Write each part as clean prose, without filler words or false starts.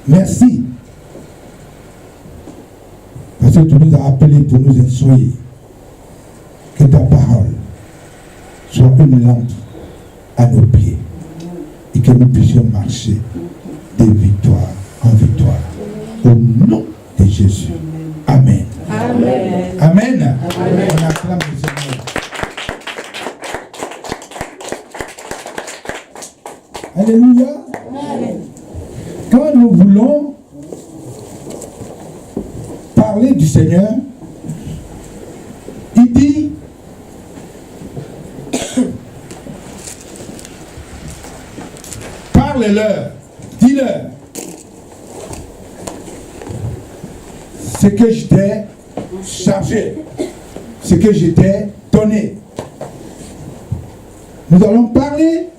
Merci. Parce que tu nous as appelés pour nous instruire. Que ta parole soit une lampe à nos pieds. Et que nous puissions marcher de victoire en victoire. Au nom de Jésus. Amen. Amen. Amen. Amen. On acclame le Seigneur. Alléluia. Amen. Quand nous voulons parler du Seigneur, il dit parle-leur, dis-leur ce que je t'ai chargé, ce que je t'ai donné. Nous allons parler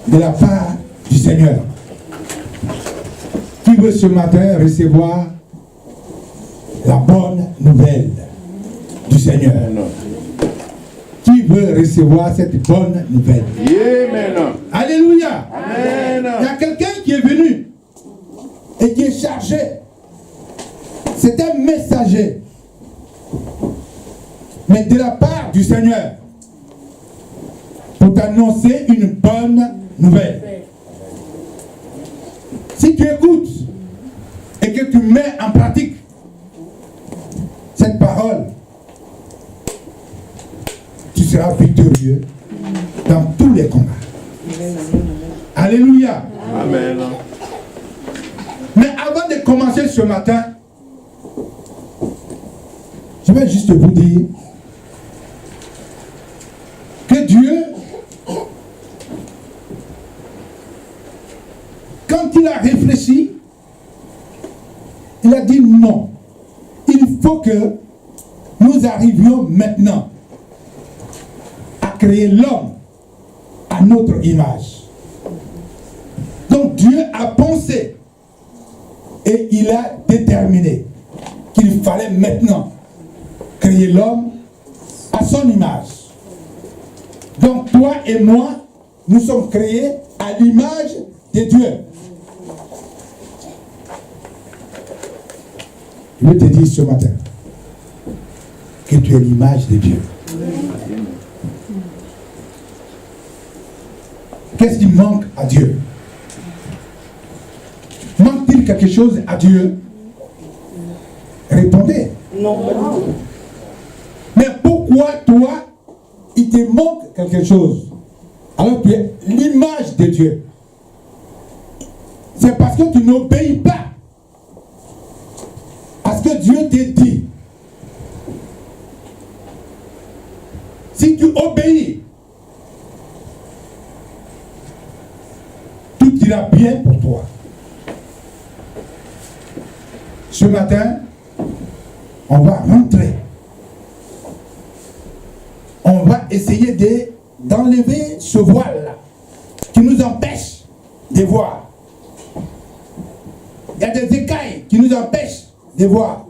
de la part du Seigneur. Qui veut ce matin recevoir la bonne nouvelle du Seigneur? Qui veut recevoir cette bonne nouvelle? Amen. Alléluia. Amen. Il y a quelqu'un qui est venu et qui est chargé. C'est un messager. Mais de la part du Seigneur. Pour t'annoncer une bonne nouvelle. Si tu écoutes et que tu mets en pratique cette parole, tu seras victorieux dans tous les combats. Alléluia. Amen. Mais avant de commencer ce matin, je vais juste vous dire que Dieu, quand il a réfléchi, il a dit non. Il faut que nous arrivions maintenant à créer l'homme à notre image. Donc Dieu a pensé et il a déterminé qu'il fallait maintenant créer l'homme à son image. Donc toi et moi, nous sommes créés à l'image de Dieu. Je vais te dire ce matin que tu es l'image de Dieu. Qu'est-ce qui manque à Dieu? Manque-t-il quelque chose à Dieu? Répondez. Non. Mais pourquoi toi, il te manque quelque chose alors que tu es l'image de Dieu? C'est parce que tu n'obéis pas à ce que Dieu t'a dit. Si tu obéis, tout ira bien pour toi. Ce matin, on va rentrer. On va essayer d'enlever ce voile qui nous empêche de voir. Il y a des écailles qui nous empêchent de voir.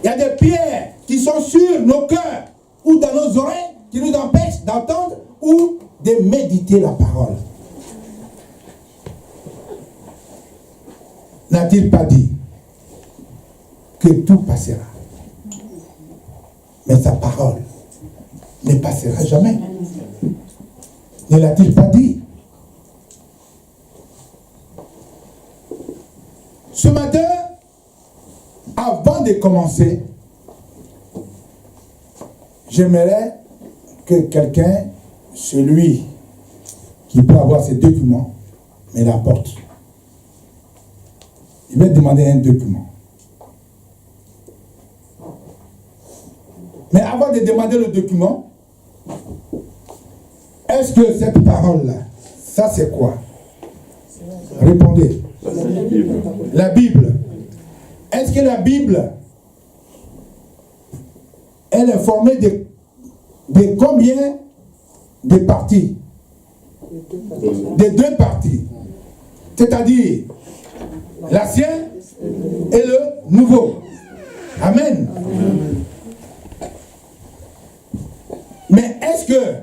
Il y a des pierres qui sont sur nos cœurs ou dans nos oreilles qui nous empêchent d'entendre ou de méditer la parole. N'a-t-il pas dit que tout passera? Mais sa parole ne passera jamais. Ne l'a-t-il pas dit? Ce matin, avant de commencer, j'aimerais que quelqu'un, celui qui peut avoir ces documents, me l'apporte. Il va demander un document. Mais avant de demander le document, est-ce que cette parole-là, ça c'est quoi? Répondez. La Bible. Est-ce que la Bible, elle est formée de combien de parties? De deux parties. C'est-à-dire l'Ancien et le Nouveau. Amen. Mais est-ce que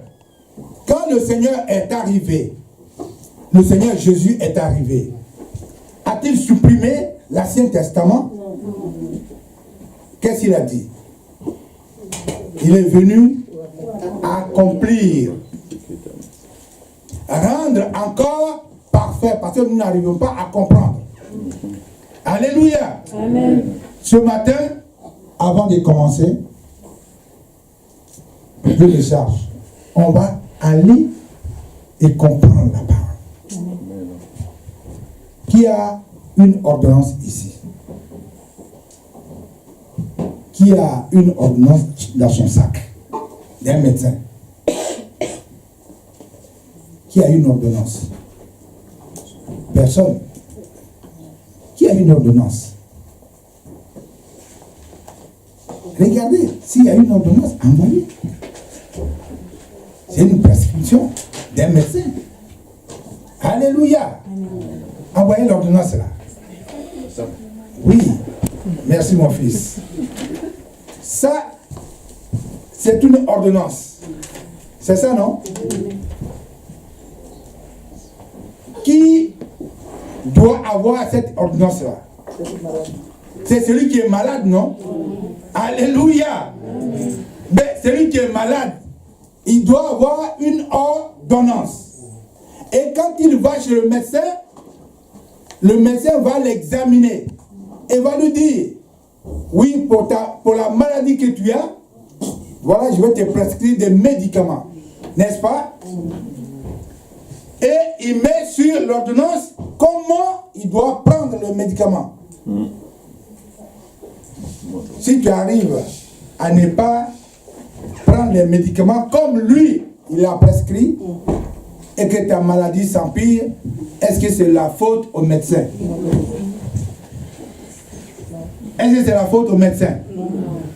quand le Seigneur est arrivé, le Seigneur Jésus est arrivé, a-t-il supprimé l'Ancien Testament? Qu'est-ce qu'il a dit? Il est venu accomplir, rendre encore parfait, parce que nous n'arrivons pas à comprendre. Alléluia. Amen. Ce matin, avant de commencer, je les charge. On va aller et comprendre la parole. Qui a une ordonnance ici? Qui a une ordonnance dans son sac? D'un médecin. Qui a une ordonnance? Personne. Qui a une ordonnance? Regardez, s'il y a une ordonnance, envoyez. C'est une prescription d'un médecin. Alléluia. Envoyez l'ordonnance là. Oui. Merci mon fils. Ça, c'est une ordonnance. C'est ça, non? Qui doit avoir cette ordonnance-là? C'est celui qui est malade, non? Alléluia. Mais celui qui est malade, il doit avoir une ordonnance. Et quand il va chez le médecin va l'examiner et va lui dire, oui, pour la maladie que tu as, voilà, je vais te prescrire des médicaments. N'est-ce pas? Et il met sur l'ordonnance comment il doit prendre le médicament. Si tu arrives à ne pas prendre les médicaments comme lui, il a prescrit, et que ta maladie s'empire, est-ce que c'est la faute au médecin? Est-ce que c'est la faute au médecin?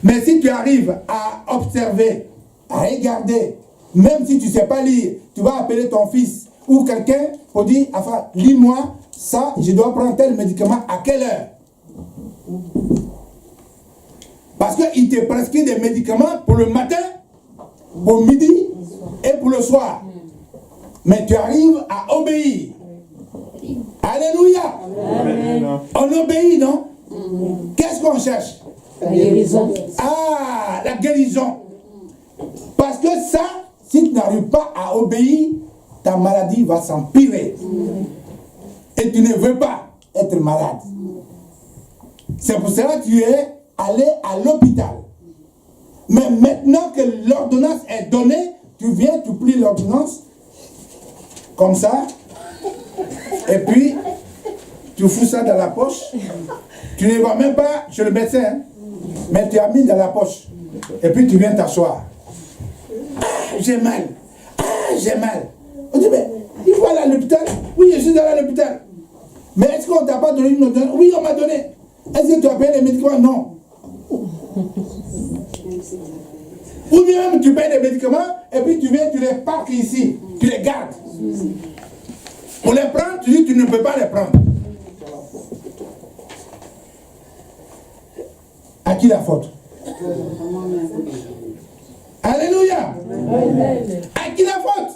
Mais si tu arrives à observer, à regarder, même si tu ne sais pas lire, tu vas appeler ton fils ou quelqu'un pour dire, enfin, lis-moi ça, je dois prendre tel médicament à quelle heure? Parce qu'il te prescrit des médicaments pour le matin, pour midi et pour le soir. Mais tu arrives à obéir. Alléluia. Amen. On obéit, non? Qu'est-ce qu'on cherche? La guérison. Ah, la guérison. Parce que ça, si tu n'arrives pas à obéir, ta maladie va s'empirer. Et tu ne veux pas être malade. C'est pour cela que tu es allé à l'hôpital. Mais maintenant que l'ordonnance est donnée, tu viens, tu plies l'ordonnance, comme ça, et puis tu fous ça dans la poche. Tu ne vas même pas chez le médecin, hein, mais tu as mis dans la poche. Et puis tu viens t'asseoir. Ah, j'ai mal. Ah, j'ai mal. On dit, mais il faut aller à l'hôpital. Oui, je suis allé à l'hôpital. Mais est-ce qu'on ne t'a pas donné une ordonnance? Oui, on m'a donné. Est-ce que tu as payé les médicaments? Non. Ou bien même tu payes les médicaments et puis tu viens, tu les parques ici. Tu les gardes. Pour les prendre, tu dis que tu ne peux pas les prendre. À qui la faute? Alléluia. À qui la faute?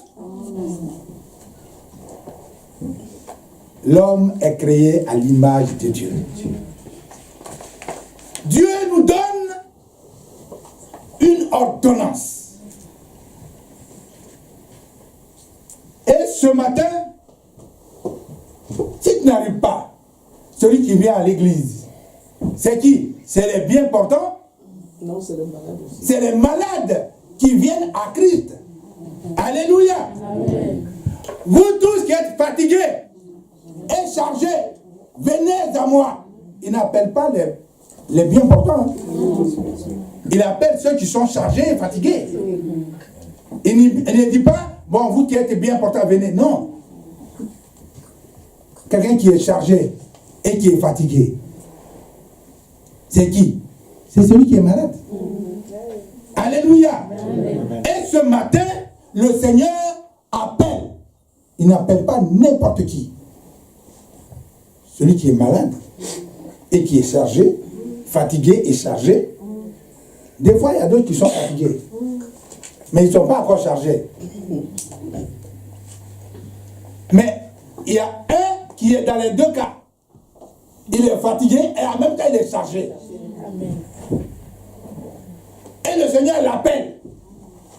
L'homme est créé à l'image de Dieu. Dieu nous donne une ordonnance. Et ce matin, si tu n'arrives pas, celui qui vient à l'église, c'est qui? C'est les bien portants? Non, c'est les malades aussi. C'est les malades qui viennent à Christ. Alléluia. Amen. Vous tous qui êtes fatigués et chargés, venez à moi. Il n'appelle pas les bien portants. Hein. Il appelle ceux qui sont chargés et fatigués. Il ne dit pas, bon, vous qui êtes bien portants, venez. Non. Quelqu'un qui est chargé et qui est fatigué, c'est qui? C'est celui qui est malade. Alléluia. Et ce matin, le Seigneur appelle. Il n'appelle pas n'importe qui. Celui qui est malade et qui est chargé, fatigué et chargé. Des fois, il y a d'autres qui sont fatigués. Mais ils ne sont pas encore chargés. Mais il y a un qui est dans les deux cas. il est fatigué et en même temps il est chargé. Amen. Et le Seigneur l'appelle.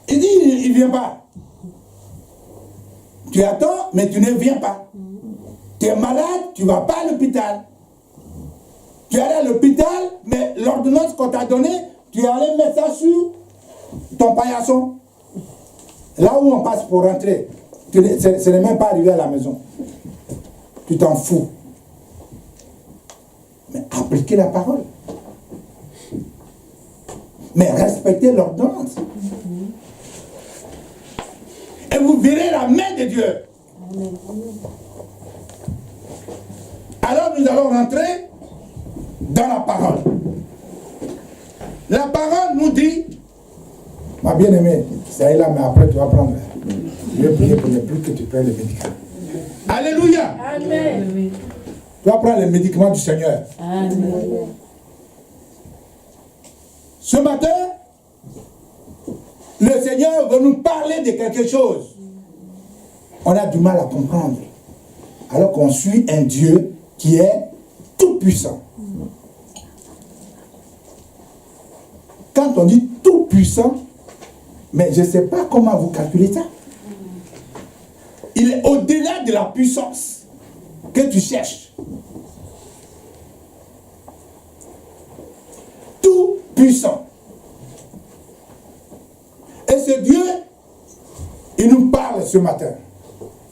Il dit, il ne vient pas. Tu attends, mais tu ne viens pas. Tu es malade, tu ne vas pas à l'hôpital. Tu es allé à l'hôpital, mais l'ordonnance qu'on t'a donnée, tu es allé mettre ça sur ton paillasson. Là où on passe pour rentrer, ce n'est même pas arrivé à la maison. Tu t'en fous. Mais appliquez la parole. Mais respectez l'ordonnance. Et vous verrez la main de Dieu. Alors nous allons rentrer dans la parole. La parole nous dit, ma bien-aimée, c'est là, mais après tu vas prendre. Je vais prier pour ne plus que tu prennes les médicaments. Alléluia. Amen. Tu vas prendre les médicaments du Seigneur. Amen. Ce matin, le Seigneur veut nous parler de quelque chose. On a du mal à comprendre. Alors qu'on suit un Dieu qui est tout puissant. Quand on dit tout puissant, mais je ne sais pas comment vous calculez ça. Il est au-delà de la puissance que tu cherches. Tout puissant. Et ce Dieu, il nous parle ce matin.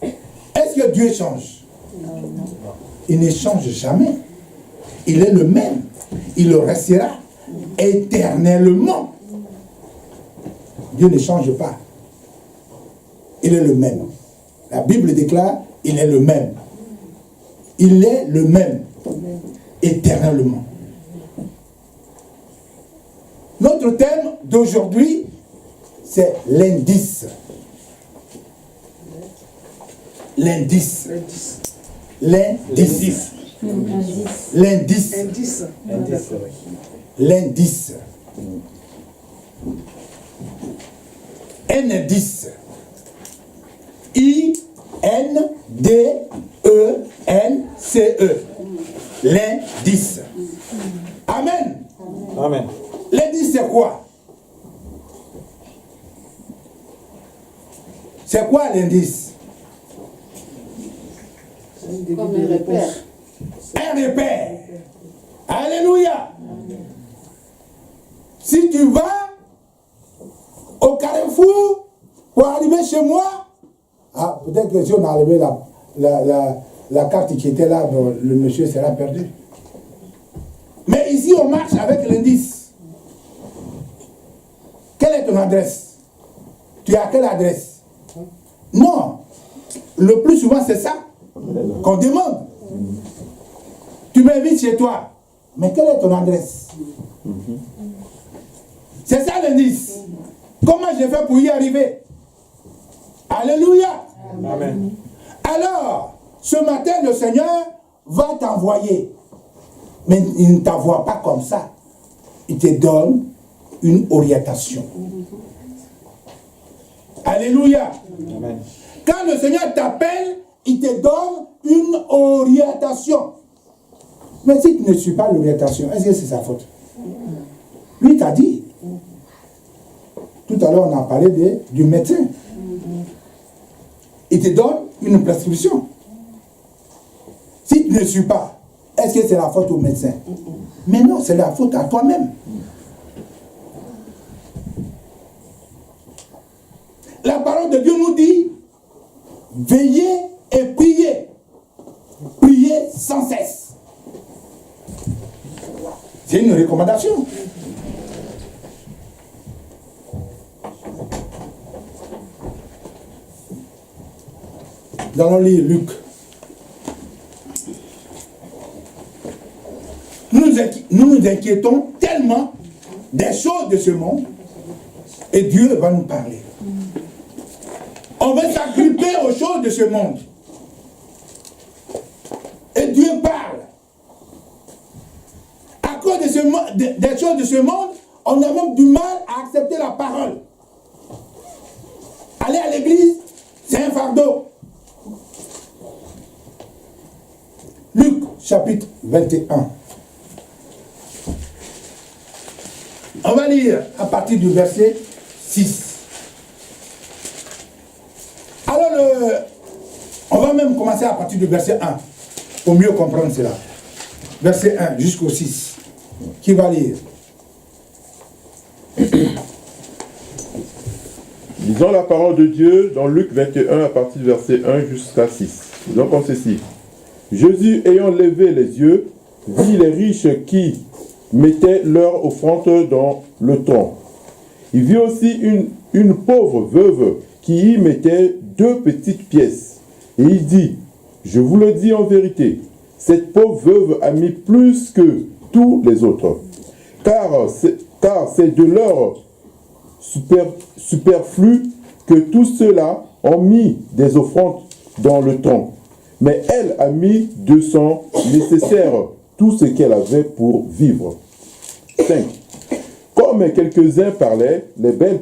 Est-ce que Dieu change? Non. Il ne change jamais. Il est le même. Il le restera éternellement. Dieu ne change pas. Il est le même. La Bible déclare, il est le même. Il est le même. Éternellement. Notre thème d'aujourd'hui, c'est l'indice. L'indice. L'indice. L'indice. L'indice. Un indice. I-N-D-E-N-C-E. L'indice. Amen. Amen. L'indice, c'est quoi? C'est quoi l'indice? Comme un repère. Un repère. Alléluia. Si tu vas au carrefour pour arriver chez moi, ah, peut-être que si on a enlevé la carte qui était là, le monsieur sera perdu. Mais ici, on marche avec l'indice. Quelle est ton adresse? Tu es à quelle adresse? Non. Le plus souvent, c'est ça qu'on demande. Tu m'invites chez toi. Mais quelle est ton adresse? C'est ça l'indice. Comment je fais pour y arriver? Alléluia. Amen. Alors, ce matin, le Seigneur va t'envoyer. Mais il ne t'envoie pas comme ça. Il te donne une orientation. Alléluia. Amen. Quand le Seigneur t'appelle, il te donne une orientation. Mais si tu ne suis pas l'orientation, est-ce que c'est sa faute? Lui t'a dit. Tout à l'heure, on a parlé du médecin. Il te donne une prescription. Si tu ne suis pas, est-ce que c'est la faute au médecin? Mais non, c'est la faute à toi-même. La parole de Dieu nous dit, veillez et priez. Priez sans cesse. C'est une recommandation. Nous allons lire Luc. Nous nous inquiétons tellement des choses de ce monde et Dieu va nous parler. On veut s'agripper aux choses de ce monde. Et Dieu parle. À cause de des choses de ce monde, on a même du mal à accepter la parole. Aller à l'église, c'est un fardeau. Luc chapitre 21. On va lire à partir du verset 6. Alors, on va même commencer à partir du verset 1, pour mieux comprendre cela. Verset 1 jusqu'au 6. Qui va lire? Lisons la parole de Dieu dans Luc 21 à partir du verset 1 jusqu'à 6. Disons comme ceci. Jésus, ayant levé les yeux, vit les riches qui mettaient leur offrande dans le tronc. Il vit aussi une pauvre veuve qui y mettait 2 petites pièces. Et il dit, je vous le dis en vérité, cette pauvre veuve a mis plus que tous les autres, car c'est de leur superflu que tous ceux-là ont mis des offrandes dans le tronc. Mais elle a mis de son nécessaire tout ce qu'elle avait pour vivre. 5. Comme quelques-uns parlaient des belles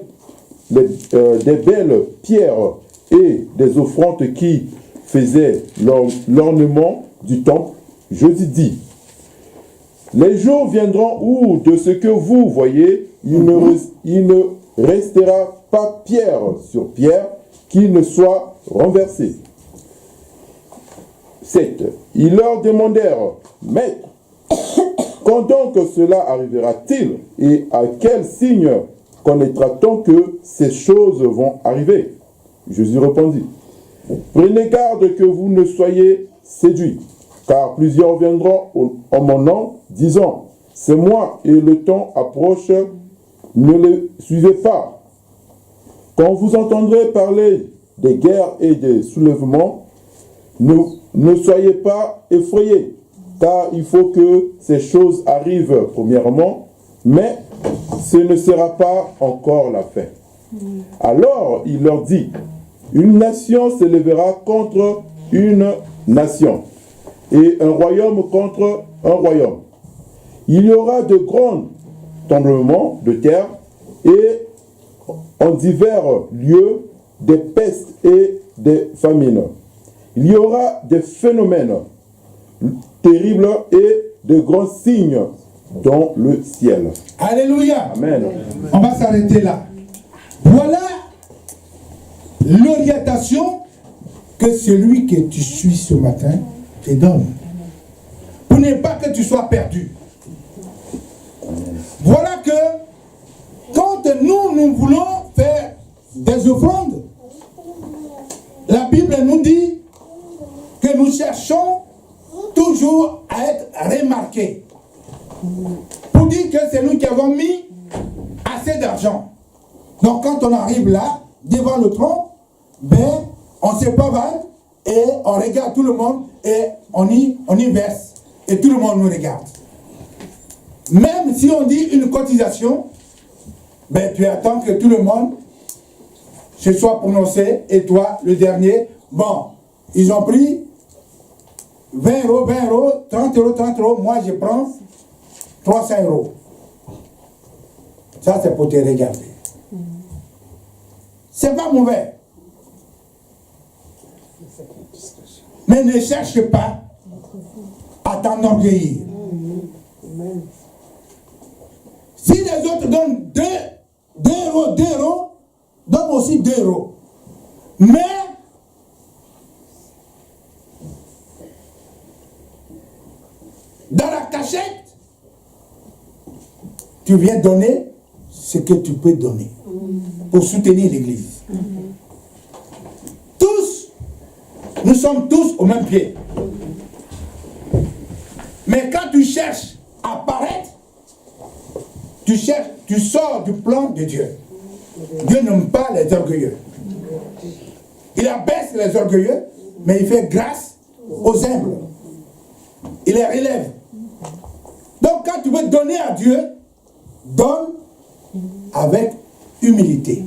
pierres et des offrandes qui faisaient l'ornement du temple, Jésus dit, les jours viendront où de ce que vous voyez, il ne restera pas pierre sur pierre qui ne soit renversé. 7. Ils leur demandèrent, Maître, quand donc cela arrivera-t-il et à quel signe connaîtra-t-on que ces choses vont arriver? Jésus répondit, prenez garde que vous ne soyez séduits, car plusieurs viendront en mon nom, disant, c'est moi et le temps approche, ne les suivez pas. Quand vous entendrez parler des guerres et des soulèvements, ne soyez pas effrayés, car il faut que ces choses arrivent premièrement, mais ce ne sera pas encore la fin. Alors il leur dit, une nation s'élèvera contre une nation, et un royaume contre un royaume. Il y aura de grands tremblements de terre, et en divers lieux des pestes et des famines. Il y aura des phénomènes terribles et de grands signes dans le ciel. Alléluia. Amen. On va s'arrêter là. Voilà l'orientation que celui que tu suis ce matin te donne. Pour ne pas que tu sois perdu. Voilà que quand nous voulons faire des offrandes, la Bible nous dit que nous cherchons toujours à être remarqués. Pour dire que c'est nous qui avons mis assez d'argent. Donc quand on arrive là, devant le tronc, ben, on se pavane et on regarde tout le monde et on y verse. Et tout le monde nous regarde. Même si on dit une cotisation, ben, tu attends que tout le monde se soit prononcé et toi, le dernier, bon, ils ont pris 20 euros, 20 euros, 30 euros, 30 euros, moi je prends 300 euros. Ça, c'est pour te regarder. C'est pas mauvais. Mais ne cherche pas à t'enorgueillir. Si les autres donnent 2 euros, donne aussi 2 euros. Mais dans la cachette, tu viens donner ce que tu peux donner pour soutenir l'Église. Tous, nous sommes tous au même pied. Mais quand tu cherches à paraître, tu sors du plan de Dieu. Dieu n'aime pas les orgueilleux. Il abaisse les orgueilleux, mais il fait grâce aux humbles. Il les relève. Donc quand tu veux donner à Dieu, donne avec humilité.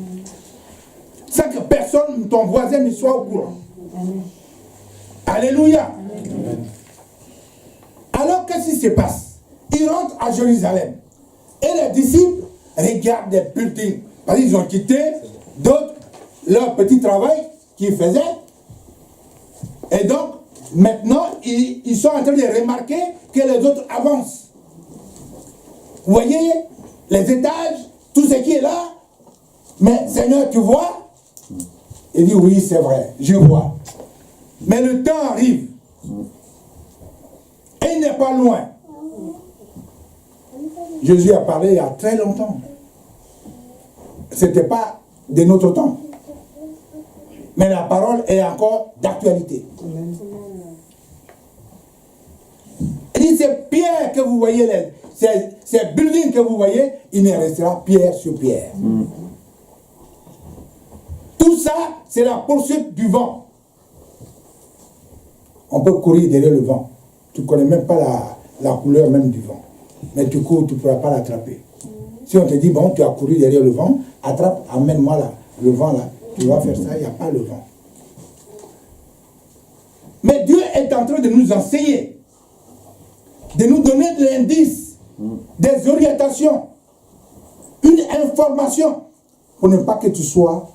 Sans que personne, ton voisin, ne soit au courant. Alléluia. Alors qu'est-ce qui se passe? Ils rentrent à Jérusalem. Et les disciples regardent des buildings. Parce qu'ils ont quitté d'autres, leur petit travail qu'ils faisaient. Et donc, Maintenant, ils sont en train de remarquer que les autres avancent. Vous voyez les étages, tout ce qui est là. Mais Seigneur, tu vois? Il dit oui, c'est vrai, je vois. Mais le temps arrive. Et il n'est pas loin. Jésus a parlé il y a très longtemps. Ce n'était pas de notre temps. Mais la parole est encore d'actualité. Il dit, ces pierres que vous voyez, ces buildings que vous voyez, il ne restera pierre sur pierre. Tout ça, c'est la poursuite du vent. On peut courir derrière le vent. Tu ne connais même pas la couleur même du vent. Mais tu cours, tu ne pourras pas l'attraper. Si on te dit, bon, tu as couru derrière le vent, attrape, amène-moi là, le vent là. Tu vas faire ça, il n'y a pas le vent. Mais Dieu est en train de nous enseigner, de nous donner de l'indice, des orientations, une information, pour ne pas que tu sois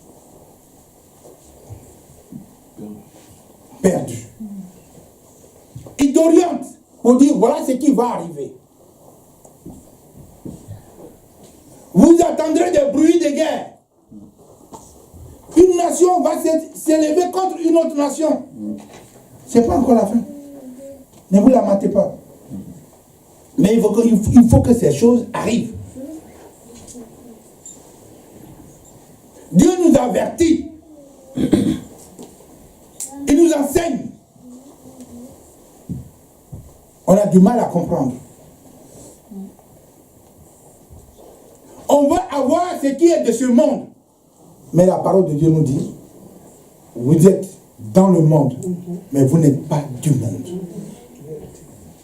perdu. Il t'oriente pour dire, voilà ce qui va arriver. Vous attendrez des bruits de guerre. Une nation va s'élever contre une autre nation. Ce n'est pas encore la fin. Ne vous la matez pas. Mais il faut que ces choses arrivent. Dieu nous avertit. Il nous enseigne. On a du mal à comprendre. On veut avoir ce qui est de ce monde. Mais la parole de Dieu nous dit, vous êtes dans le monde, mais vous n'êtes pas du monde.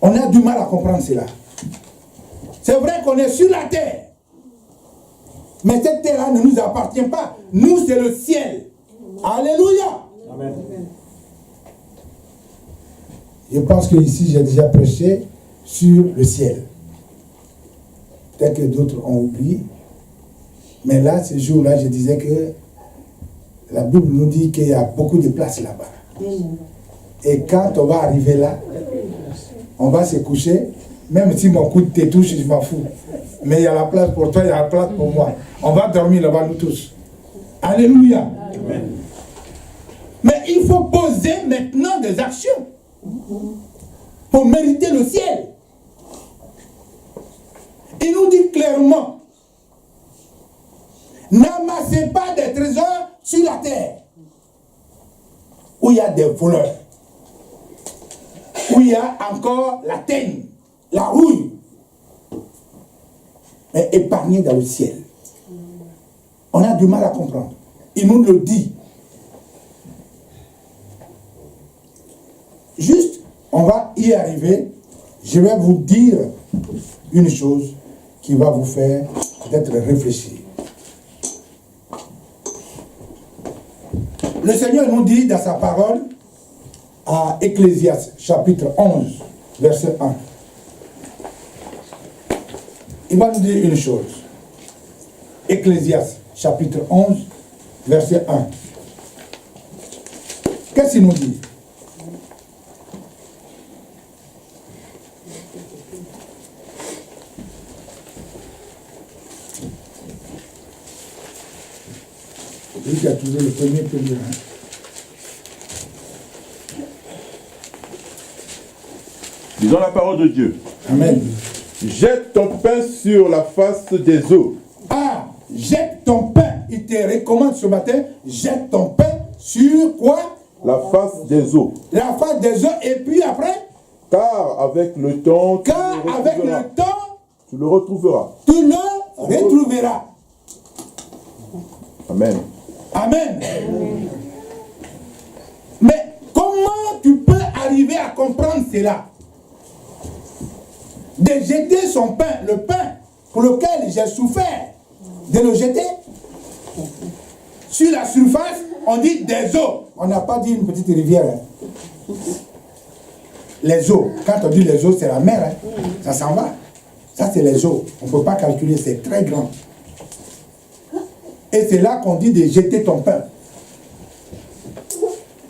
On a du mal à comprendre cela. C'est vrai qu'on est sur la terre. Mais cette terre-là ne nous appartient pas. Nous, c'est le ciel. Alléluia. Amen. Je pense que ici, j'ai déjà prêché sur le ciel. Peut-être que d'autres ont oublié. Mais là, ce jour-là, je disais que la Bible nous dit qu'il y a beaucoup de places là-bas. Et quand on va arriver là, on va se coucher. Même si mon coude te touche, je m'en fous. Mais il y a la place pour toi, il y a la place pour moi. On va dormir là-bas, nous tous. Alléluia. Amen. Mais il faut poser maintenant des actions pour mériter le ciel. Il nous dit clairement, n'amassez pas des trésors sur la terre, où il y a des voleurs, où il y a encore la teigne, la rouille, mais épargnez dans le ciel. On a du mal à comprendre. Il nous le dit. Juste, on va y arriver. Je vais vous dire une chose qui va vous faire peut-être réfléchir. Le Seigneur nous dit dans sa parole à Ecclésiaste chapitre 11 verset 1. Il va nous dire une chose. Ecclésiaste chapitre 11 verset 1. Qu'est-ce qu'il nous dit? Lui qui a trouvé le premier peut lire. Disons la parole de Dieu. Amen. Jette ton pain sur la face des eaux. Ah, jette ton pain. Il te recommande ce matin, jette ton pain sur quoi? La face des eaux. La face des eaux. Et puis après? Car avec le temps, tu le retrouveras. Tu le retrouveras. Amen. Amen. Mais comment tu peux arriver à comprendre cela? De jeter son pain, le pain pour lequel j'ai souffert, de le jeter sur la surface, on dit des eaux. On n'a pas dit une petite rivière. Hein. Les eaux, quand on dit les eaux, c'est la mer. Hein. Ça s'en va. Ça, c'est les eaux. On ne peut pas calculer, c'est très grand. Et c'est là qu'on dit de jeter ton pain.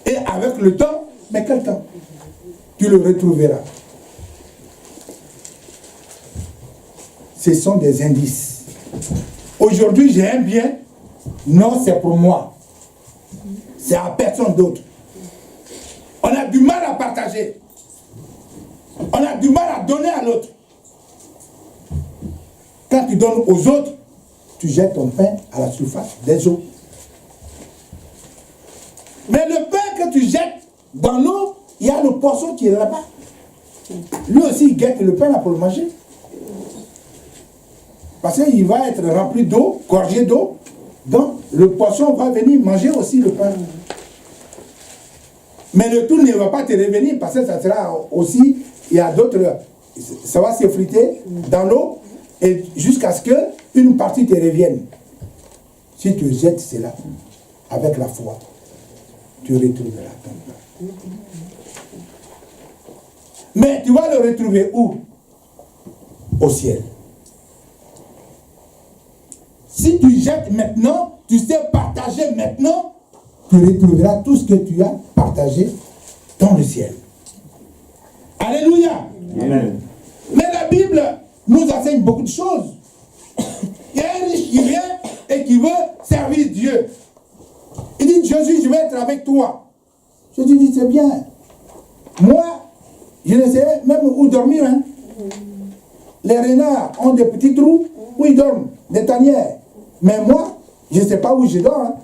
Et avec le temps, mais quel temps? tu le retrouveras. Ce sont des indices. Aujourd'hui, j'ai un bien. Non, c'est pour moi. C'est à personne d'autre. On a du mal à partager. On a du mal à donner à l'autre. Quand tu donnes aux autres, tu jettes ton pain à la surface des eaux. Mais le pain que tu jettes dans l'eau, il y a le poisson qui est là-bas. Lui aussi, il guette le pain là pour le manger. Parce qu'il va être rempli d'eau, gorgé d'eau. Donc, le poisson va venir manger aussi le pain. Mais le tout ne va pas te revenir parce que ça sera aussi, il y a d'autres, ça va s'effriter dans l'eau et jusqu'à ce qu'une partie te revienne. Si tu jettes cela avec la foi, tu retrouveras ton pain. Mais tu vas le retrouver où? Au ciel. Si tu jettes maintenant, tu sais partager maintenant, tu retrouveras tout ce que tu as partagé dans le ciel. Alléluia. Amen. Mais la Bible nous enseigne beaucoup de choses. Il y a un riche qui vient et qui veut servir Dieu. Il dit, Jésus, je vais être avec toi. Jésus dit, c'est bien. Moi, je ne sais même où dormir. Hein. Les renards ont des petits trous où ils dorment, des tanières. Mais moi, je ne sais pas où je dors. Hein.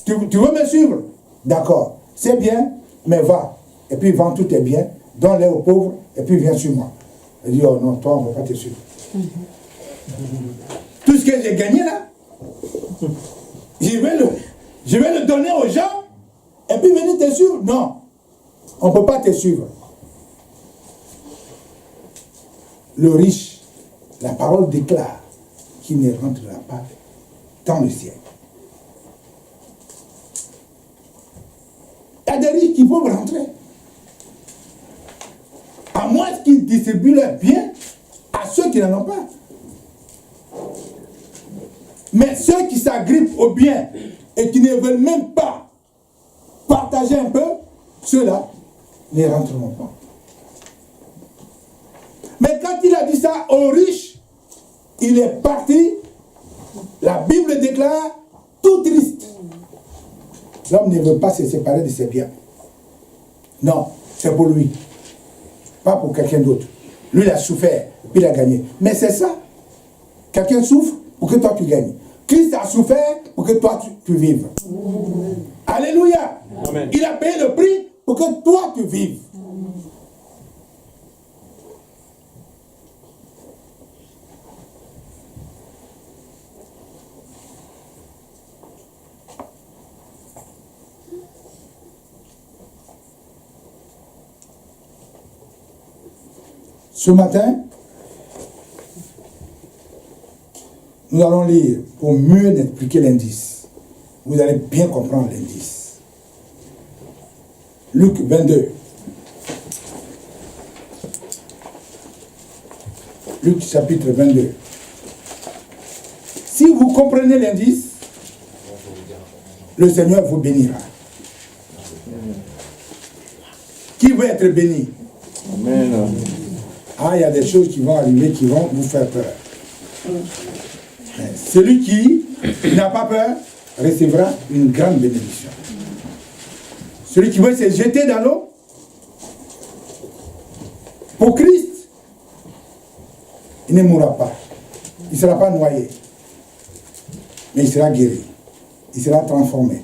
Tu veux me suivre? D'accord. C'est bien, mais va. Et puis vends tous tes biens, donne-les aux pauvres, et puis viens sur moi. Il dit, oh non, toi, on ne va pas te suivre. Tout ce que j'ai gagné là, je vais le donner aux gens, et puis venir te suivre. Non, on ne peut pas te suivre. Le riche, la parole déclare qu'il ne rentrera pas dans le ciel. Il y a des riches qui peuvent rentrer. À moins qu'ils distribuent leurs biens à ceux qui n'en ont pas. Mais ceux qui s'agrippent aux biens et qui ne veulent même pas partager un peu, ceux-là ne rentreront pas. Mais quand il a dit ça aux riches, il est parti. La Bible déclare tout triste. L'homme ne veut pas se séparer de ses biens. Non, c'est pour lui. Pas pour quelqu'un d'autre. Lui, il a souffert, puis il a gagné. Mais c'est ça. Quelqu'un souffre pour que toi tu gagnes. Christ a souffert pour que toi tu vives. Alléluia. Amen. Il a payé le prix pour que toi tu vives. Ce matin, nous allons lire pour mieux expliquer l'indice. Vous allez bien comprendre l'indice. Luc 22. Luc chapitre 22. Si vous comprenez l'indice, le Seigneur vous bénira. Qui veut être béni? Amen. Ah, il y a des choses qui vont arriver qui vont vous faire peur. Celui qui n'a pas peur recevra une grande bénédiction. Celui qui veut se jeter dans l'eau, pour Christ, il ne mourra pas. Il ne sera pas noyé. Mais il sera guéri. Il sera transformé.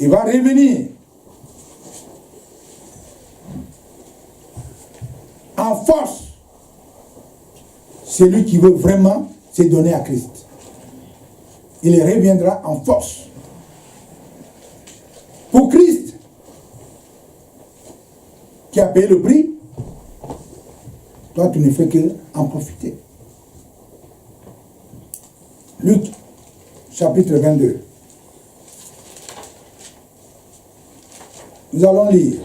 Il va revenir en force. Celui qui veut vraiment se donner à Christ. Il reviendra en force. Pour Christ, qui a payé le prix, toi tu ne fais que en profiter. Luc, chapitre 22. Nous allons lire.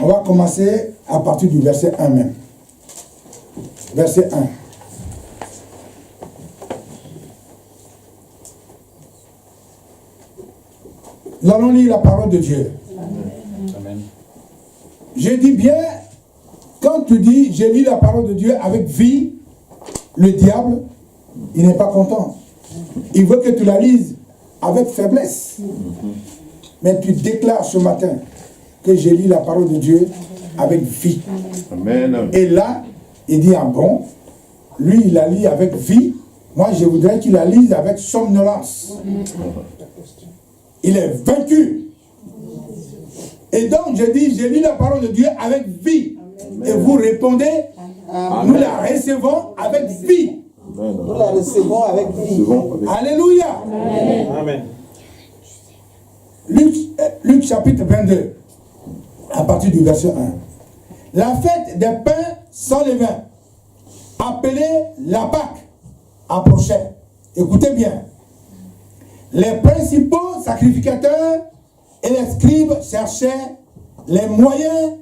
On va commencer à partir du verset 1 même. Verset 1. Nous allons lire la parole de Dieu. Amen. Je dis bien, quand tu dis, je lis la parole de Dieu avec vie, le diable, il n'est pas content. Il veut que tu la lises avec faiblesse. Mais tu déclares ce matin que je lis la parole de Dieu avec vie. Amen. Et là, il dit, ah bon, lui, il la lit avec vie. Moi, je voudrais qu'il la lise avec somnolence. Il est vaincu. Et donc, je dis, je lis la parole de Dieu avec vie. Et vous répondez, nous la recevons avec vie. Nous la recevons avec vie. Alléluia. Amen. Luc chapitre 22, à partir du verset 1. La fête des pains sans levain, appelée la Pâque, approchait. Écoutez bien. Les principaux sacrificateurs et les scribes cherchaient les moyens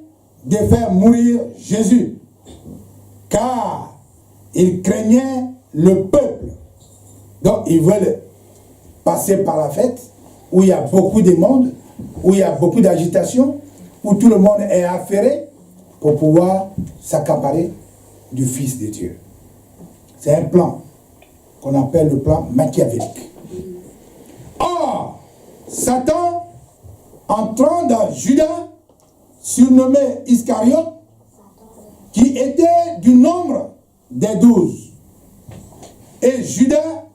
de faire mourir Jésus, car ils craignaient le peuple. Donc ils veulent passer par la fête où il y a beaucoup de monde, où il y a beaucoup d'agitation, où tout le monde est affairé pour pouvoir s'accaparer du Fils de Dieu. C'est un plan qu'on appelle le plan machiavélique. Or, Satan, entrant dans Judas, surnommé Iscariote, qui était du nombre des 12. Et Judas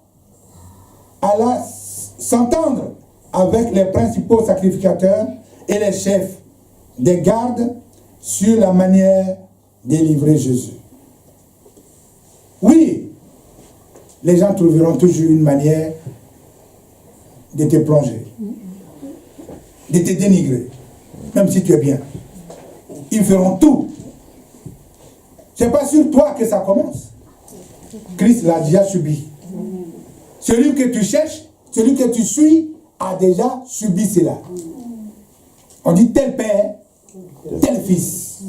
alla s'entendre avec les principaux sacrificateurs et les chefs des gardes sur la manière de livrer Jésus. Oui, les gens trouveront toujours une manière de te plonger, de te dénigrer, même si tu es bien. Ils feront tout. C'est pas sur toi que ça commence. Christ l'a déjà subi. Celui que tu cherches, celui que tu suis, a déjà subi cela. On dit tel père, tel fils.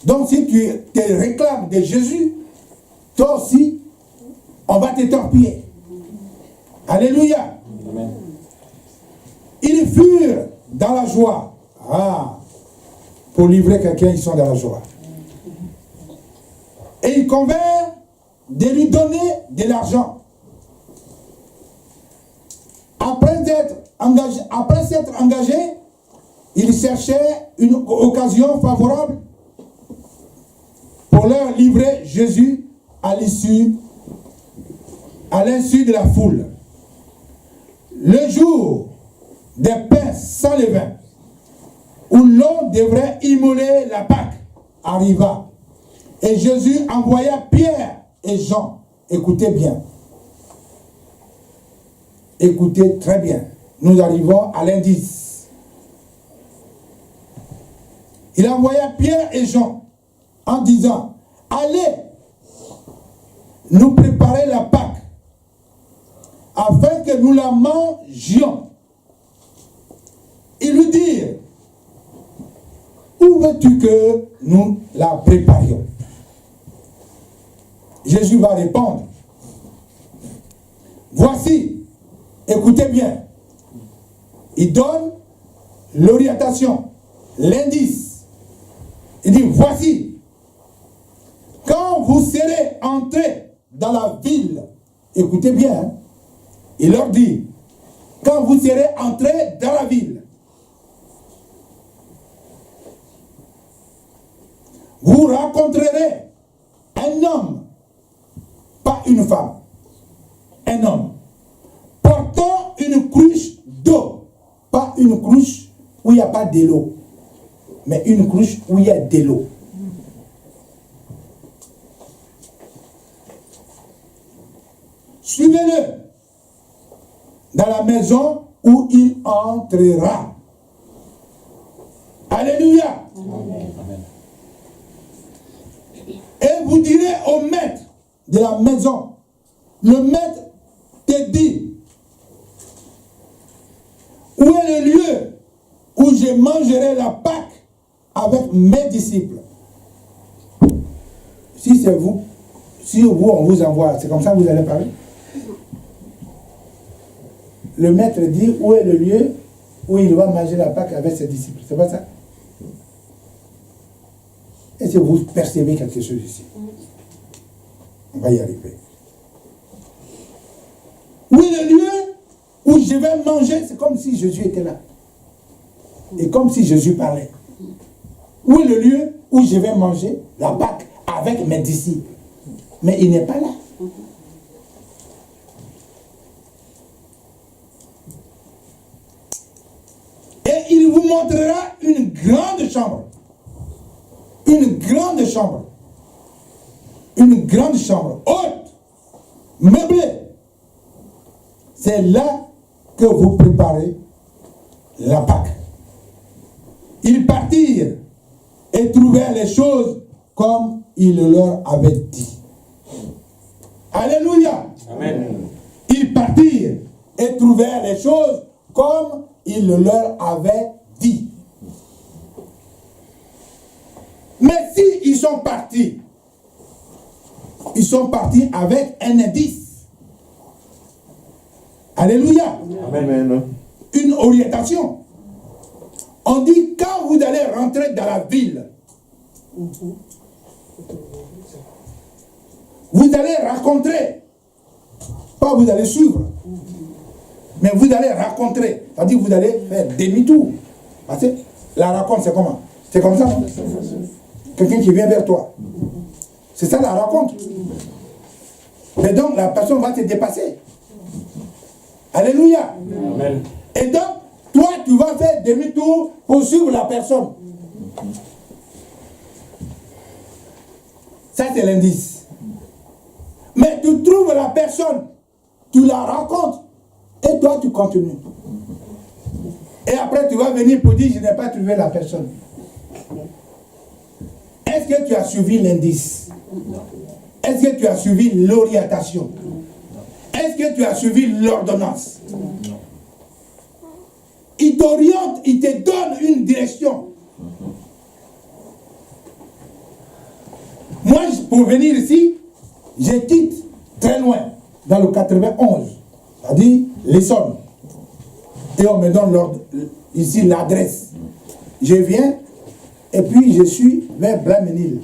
Donc si tu te réclames de Jésus, toi aussi, on va te torpiller. Alléluia. Amen. Ils furent dans la joie. Ah, pour livrer quelqu'un, ils sont dans la joie. Et ils convinrent de lui donner de l'argent. Après s'être engagé, ils cherchaient une occasion favorable pour leur livrer Jésus à l'insu de la foule. Le jour des pains sans levain, où l'on devrait immoler la Pâque, arriva. Et Jésus envoya Pierre et Jean. Écoutez bien. Écoutez très bien. Nous arrivons à l'indice. Il envoya Pierre et Jean en disant, allez nous préparer la Pâque afin que nous la mangions. Ils lui dirent, où veux-tu que nous la préparions? Jésus va répondre, voici, écoutez bien, il donne l'orientation, l'indice. Il dit, voici, quand vous serez entrés dans la ville, écoutez bien, hein, il leur dit, quand vous serez entrés dans la ville, vous rencontrerez un homme, pas une femme, un homme, portant une cruche d'eau, pas une cruche où il n'y a pas de l'eau, mais une cruche où il y a de l'eau. Suivez-le dans la maison où il entrera. Alléluia. Amen. Et vous direz au maître de la maison, le maître te dit, où est le lieu où je mangerai la Pâque avec mes disciples? Si c'est vous, si vous on vous envoie, c'est comme ça que vous allez parler? Le maître dit, où est le lieu où il va manger la Pâque avec ses disciples. C'est pas ça? Est-ce que vous percevez quelque chose ici? On va y arriver. Oui, le lieu où je vais manger, c'est comme si Jésus était là. Et comme si Jésus parlait. Où est le lieu où je vais manger la Pâque avec mes disciples? Mais il n'est pas là. Et il vous montrera une grande chambre. Une grande chambre. Une grande chambre haute, meublée. C'est là que vous préparez la Pâque. Ils partirent et trouvèrent les choses comme il leur avait dit. Alléluia. Amen. Ils partirent et trouvèrent les choses comme il leur avait dit. Mais si ils sont partis avec un indice. Alléluia. Amen. Une orientation. On dit quand vous allez rentrer dans la ville, vous allez rencontrer, pas vous allez suivre, mais vous allez rencontrer, c'est-à-dire vous allez faire demi-tour. Parce que la rencontre c'est comment? C'est comme ça, non? Quelqu'un qui vient vers toi. C'est ça la rencontre. Et donc la personne va te dépasser. Alléluia. Amen. Et donc, toi, tu vas faire demi-tour pour suivre la personne. Ça, c'est l'indice. Mais tu trouves la personne, tu la rencontres, et toi, tu continues. Et après, tu vas venir pour dire, je n'ai pas trouvé la personne. Est-ce que tu as suivi l'indice? Est-ce que tu as suivi l'orientation? Est-ce que tu as suivi l'ordonnance? Il t'oriente, il te donne une direction. Moi, pour venir ici, je quitte très loin, dans le 91, c'est-à-dire l'Essonne. Et on me donne ici l'adresse. Je viens, et puis je suis vers Blainmesnil.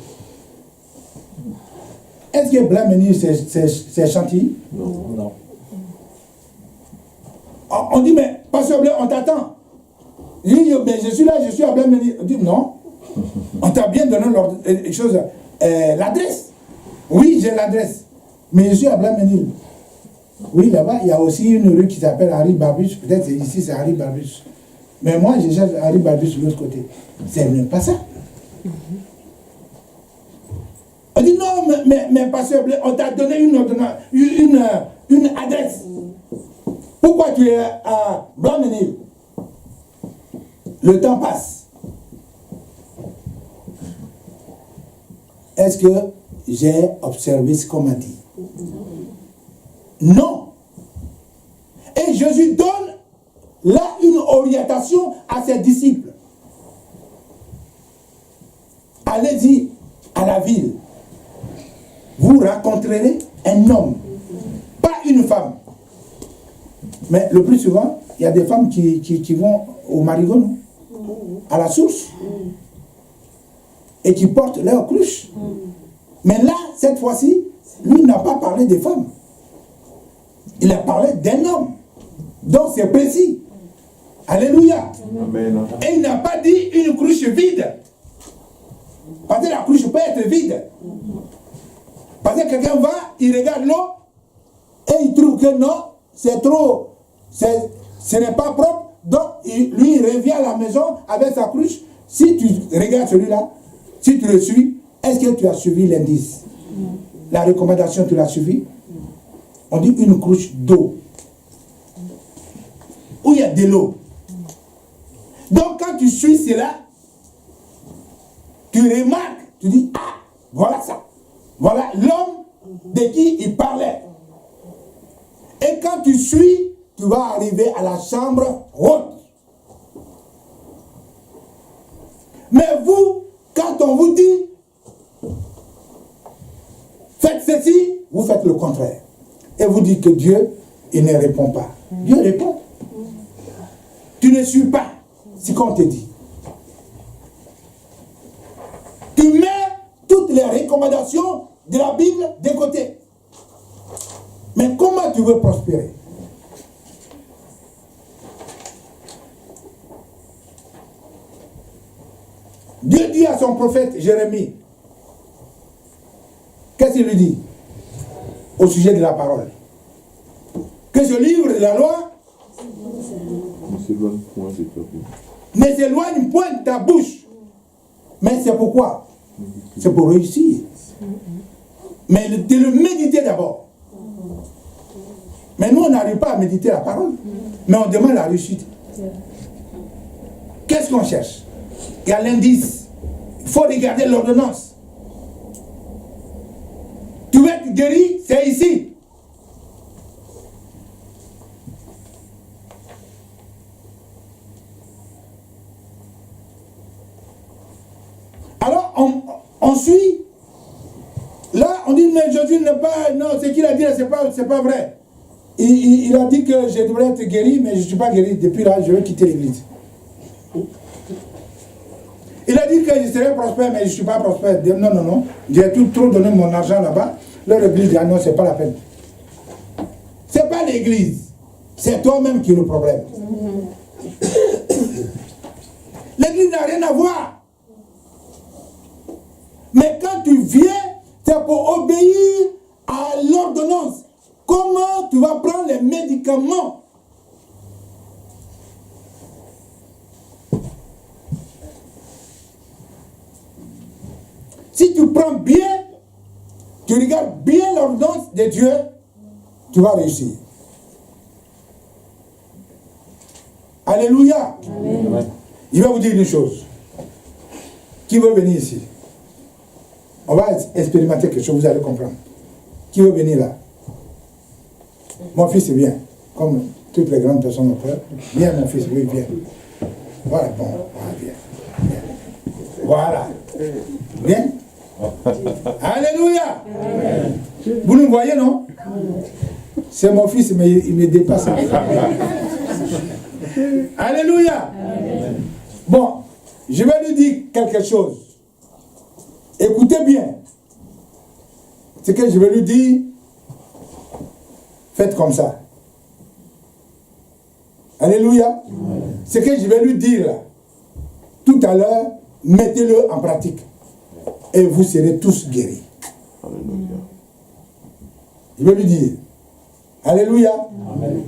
Est-ce que Blainmesnil, c'est Chantilly? Non. On dit, mais Pasteur Blain, on t'attend. Je dis, mais je suis là, je suis à Blainmesnil. On dit, non. On t'a bien donné l'adresse. Oui, j'ai l'adresse. Mais je suis à Blainmesnil. Oui, là-bas, il y a aussi une rue qui s'appelle Harry Barbus. Peut-être ici, c'est Harry Barbus. Mais moi, je cherche Harry Barbus de l'autre côté. C'est même pas ça. On dit, non, mais Pasteur Blain, on t'a donné une adresse. Pourquoi tu es à Blainmesnil? Le temps passe. Est-ce que j'ai observé ce qu'on m'a dit? Non. Et Jésus donne là une orientation à ses disciples. Allez-y à la ville. Vous rencontrerez un homme, pas une femme. Mais le plus souvent, il y a des femmes qui vont au marigot, à la source, et qui portent leur cruche. Mais là, cette fois-ci, lui n'a pas parlé des femmes. Il a parlé d'un homme. Donc c'est précis. Alléluia. Amen. Et il n'a pas dit une cruche vide. Parce que la cruche peut être vide. Parce que quelqu'un va, il regarde l'eau, et il trouve que non, c'est trop, ce n'est pas propre. Donc lui, il revient à la maison avec sa cruche. Si tu regardes celui-là, si tu le suis, est-ce que tu as suivi l'indice? La recommandation, tu l'as suivi? On dit une cruche d'eau. Où il y a de l'eau. Donc quand tu suis cela, tu remarques, tu dis, ah, voilà ça. Voilà l'homme de qui il parlait. Et quand tu suis, tu vas arriver à la chambre haute. Mais vous, quand on vous dit, faites ceci, vous faites le contraire. Et vous dites que Dieu, il ne répond pas. Dieu répond. tu ne suis pas ce qu'on te dit. Tu mets toutes les recommandations de la Bible de côté. Mais comment tu veux prospérer? Dieu dit à son prophète Jérémie, qu'est-ce qu'il lui dit au sujet de la parole? Que ce livre de la loi ne s'éloigne point de ta bouche. Mais c'est pourquoi? C'est pour réussir. Mais de le méditer d'abord. Mais nous, on n'arrive pas à méditer la parole. Mais on demande la réussite. Qu'est-ce qu'on cherche? Il y a l'indice. Il faut regarder l'ordonnance. Tu veux être guéri, c'est ici. Alors, on suit. Là, on dit, mais Jésus n'est pas... Non, ce qu'il a dit, c'est pas vrai. Il a dit que je devrais être guéri, mais je ne suis pas guéri. Depuis là, je vais quitter l'église. Il a dit que je serais prospère, mais je ne suis pas prospère. Non, non, non. J'ai trop donné mon argent là-bas. Leur église dit, ah non, ce n'est pas la peine. Ce n'est pas l'église. C'est toi-même qui es le problème. L'église n'a rien à voir. Mais quand tu viens, c'est pour obéir à l'ordonnance. Comment tu vas prendre les médicaments? Si tu prends bien, tu regardes bien l'ordonnance de Dieu, tu vas réussir. Alléluia. Amen. Je vais vous dire une chose. Qui veut venir ici? On va expérimenter quelque chose, vous allez comprendre. Qui veut venir là? Mon fils vient, comme toutes les grandes personnes ont peur. Viens mon fils, oui, viens. Voilà, bon, voilà, viens. Voilà. Viens. Alléluia. Amen. Vous nous voyez, non? C'est mon fils, mais il me dépasse. Alléluia. Amen. Bon, je vais lui dire quelque chose. Écoutez bien. Ce que je vais lui dire, faites comme ça. Alléluia. Amen. Ce que je vais lui dire là, tout à l'heure, mettez-le en pratique. Et vous serez tous guéris. Alléluia. Je vais lui dire. Alléluia. Amen.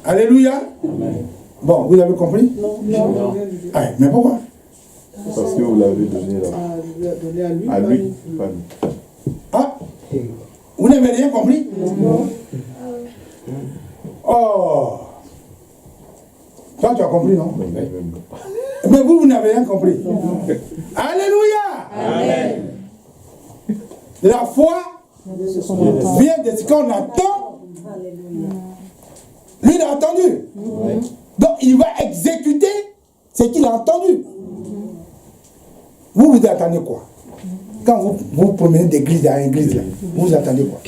Alléluia. Amen. Bon, vous avez compris? Non. Ah, mais pourquoi? Parce que vous l'avez donné là. À lui. Pas lui. Ah, vous n'avez rien compris? Non. Oh. Toi, tu as compris, non? Mais vous n'avez rien compris. Alléluia. Amen. La foi vient de ce qu'on attend. Lui, il a entendu. Donc, il va exécuter ce qu'il a entendu. Vous attendez quoi? Quand vous promenez d'église à église, là, vous attendez quoi?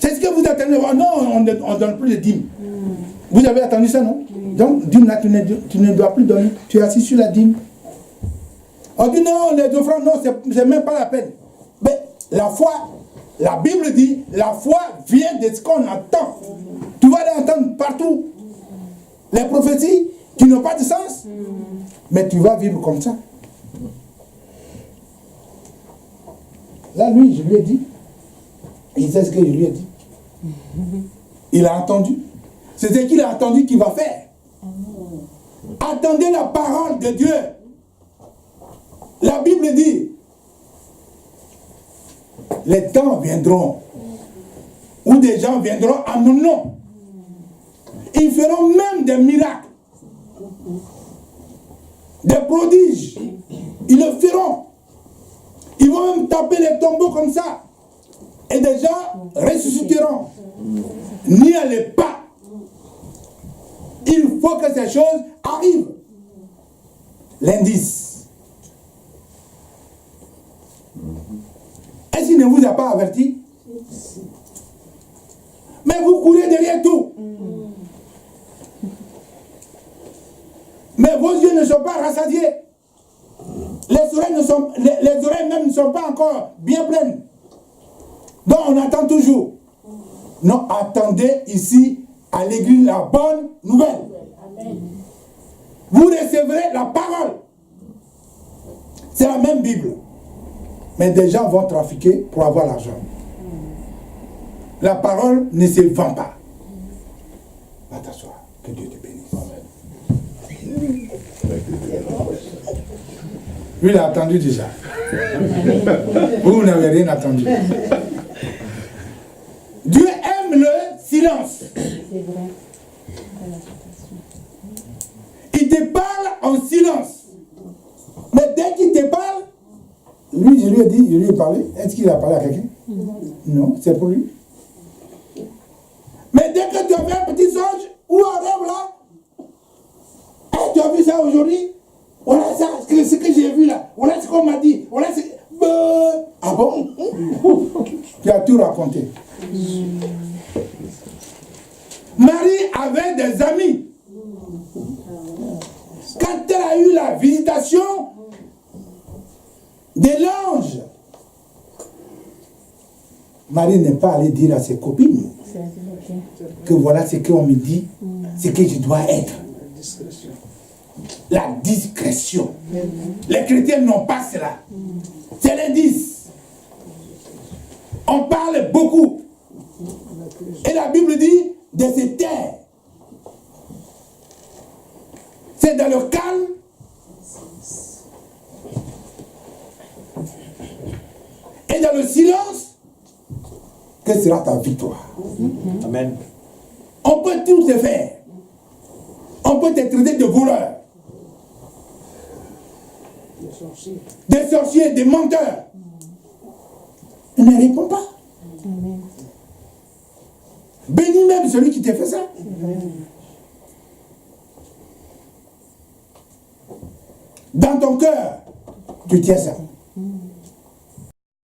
C'est ce que vous attendez. Oh non, on ne donne plus de dîmes. Vous avez attendu ça, non? Donc, dîme là, tu ne dois plus donner. Tu es assis sur la dîme. On dit non, les offrandes, non, c'est même pas la peine. Mais la foi, la Bible dit, la foi vient de ce qu'on attend. Tu vas l'entendre partout. Les prophéties qui n'ont pas de sens, mais tu vas vivre comme ça. Là, lui, je lui ai dit. Il sait ce que je lui ai dit. Il a entendu. C'est ce qu'il a entendu qu'il va faire. Attendez la parole de Dieu. La Bible dit, les temps viendront où des gens viendront à mon nom. Ils feront même des miracles, des prodiges. Ils le feront. Ils vont même taper les tombeaux comme ça. Et des gens ressusciteront. N'y allez pas. Il faut que ces choses arrivent. L'indice. Est-ce qu'il ne vous a pas averti? Mais vous courez derrière tout. Mais vos yeux ne sont pas rassasiés. Les oreilles même ne sont pas encore bien pleines. Donc on attend toujours. Non, attendez ici à l'église la bonne nouvelle. Amen. Vous recevrez la parole. C'est la même Bible. Mais des gens vont trafiquer pour avoir l'argent. La parole ne se vend pas. Va t'asseoir. Que Dieu te bénisse. Lui, il a attendu déjà. Vous n'avez rien attendu. Dieu aime le silence. C'est vrai. Il te parle en silence. Mais dès qu'il te parle, lui, je lui ai dit, je lui ai parlé. Est-ce qu'il a parlé à quelqu'un? Non, c'est pour lui. Mais dès que tu as fait un petit songe ou un rêve là, hey, tu as vu ça aujourd'hui? Voilà ça, ce que j'ai vu là. Voilà ce qu'on m'a dit. Voilà ce... Ah bon? Tu as tout raconté. Marie avait des amis. Quand elle a eu la visitation de l'ange, Marie n'est pas allée dire à ses copines que voilà ce qu'on me dit, ce que je dois être. La discrétion. Les chrétiens n'ont pas cela. C'est l'indice. On parle beaucoup. Et la Bible dit de se taire. C'est dans le calme et dans le silence que sera ta victoire. Amen. On peut tout te faire. On peut te traiter de voleur, des sorciers, des menteurs. Il ne répond pas. Bénis même celui qui t'a fait ça. Dans ton cœur, tu tiens ça.